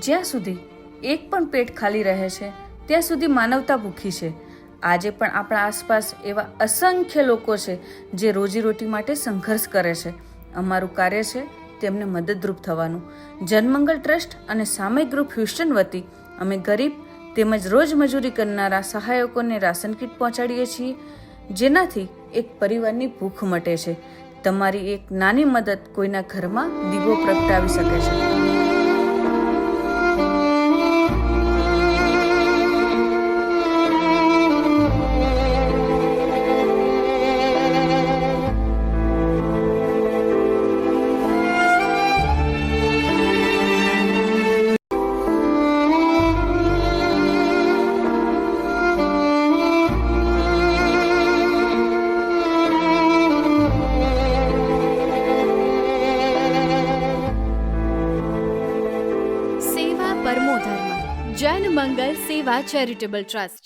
જ્યાં સુધી એક પણ પેટ ખાલી રહે છે ત્યાં સુધી માનવતા ભૂખી છે. આજે પણ આપણા આસપાસ એવા અસંખ્ય લોકો છે જે રોજીરોટી માટે સંઘર્ષ કરે છે. અમારું કાર્ય છે તેમને મદદરૂપ થવાનું. જનમંગલ ટ્રસ્ટ અને સામયિક ગ્રુપ હ્યુસ્ટન વતી અમે ગરીબ તેમજ રોજમજૂરી કરનારા સહાયકોને રાશન કીટ પહોંચાડીએ છીએ, જેનાથી એક પરિવારની ભૂખ મટે છે. તમારી એક નાની મદદ કોઈના ઘરમાં દીવો પ્રગટાવી શકે છે. સેવા પરમો ધર્મ. જન મંગલ સેવા ચેરિટેબલ ટ્રસ્ટ.